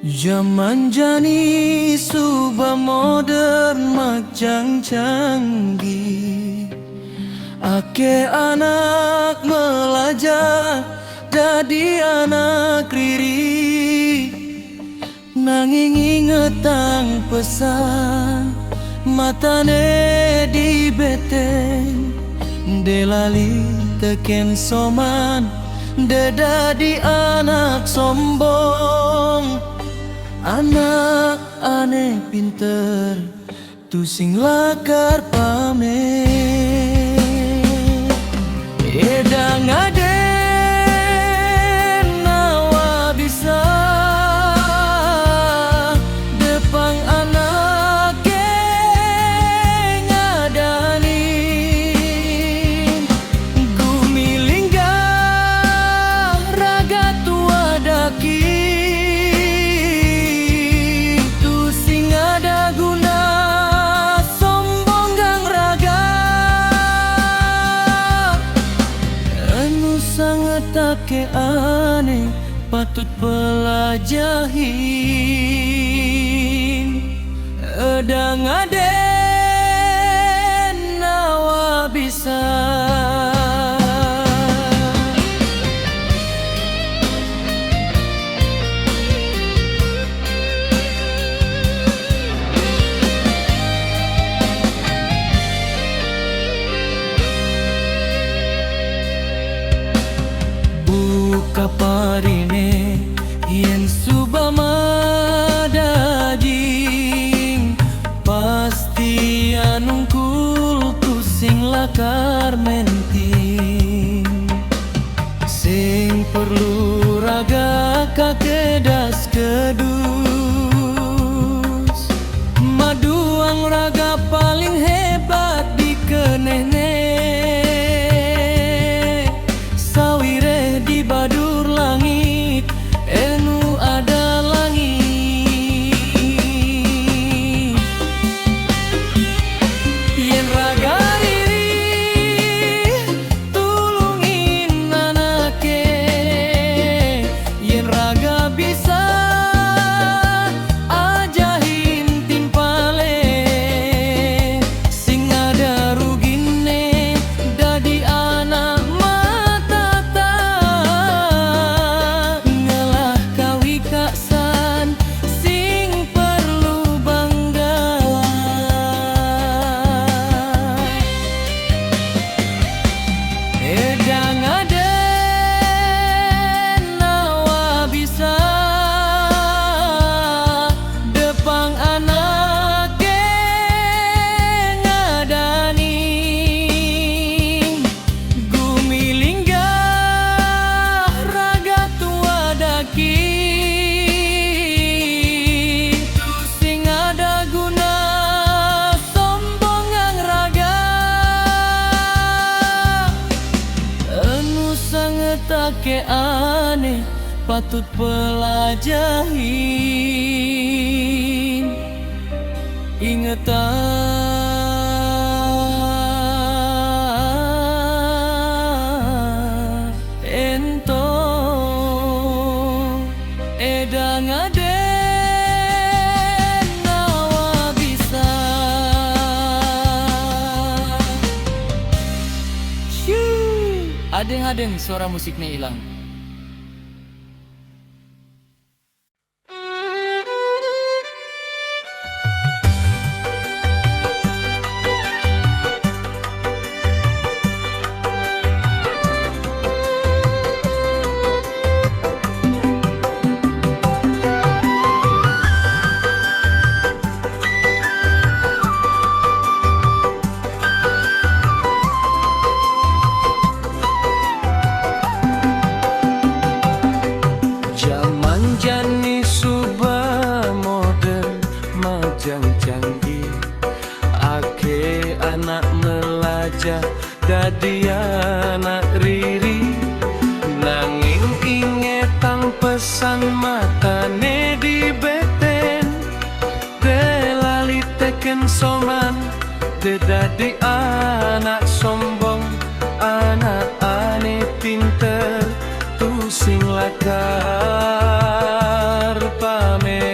Zaman jani subah modern macam canggih. Ake anak belajar jadi anak riri. Nanging ingetang pesan matane di beteng. Delali teken soman dedadi anak sombong. Anak aneh pinter tu sing lakar pamer. Edang aden nawa bisa depang anak ngadani. Gumilinggah raga tua daki. Take aneh patut pelajahin. Edang aden nawa bisa. Kaparine yen subah madajing pasti anungkul tu sing lakar menting. Sing perlu raga kakedas kedus. Maduang raga paling hebat di kenene. Sawire di badur langit, enu ada langit. Yen raga riri tulungin anake. Yen raga bisa ajahin timpale. Sing ada rugine dadi anak matata. Ngelah kawi kaksan sing perlu banggalan. Edang aden nawa bisa depang anak ngadani. Gumilinggah raga tua daki. Tu sing ada guna sombongang raga. Anu sangat take aneh patut pelajahin. Ingetan entong edang aden nawa bisa. Syuu, adeng-adeng suara musiknya hilang. Zaman jani subah modern macam canggih. Ake anak melajah jadi anak riri. Nanging ingetang pesan matane di beten. Delali teken soman dedadi anak sombong. Anak aneh pinter tu sing lakar pamer.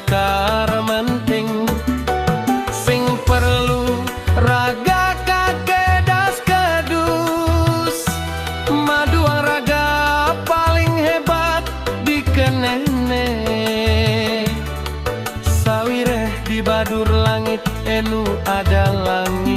sakar menting sing perlu raga kakedas kedus madu raga paling hebat dikenene sawireh di badur langit enu ada langit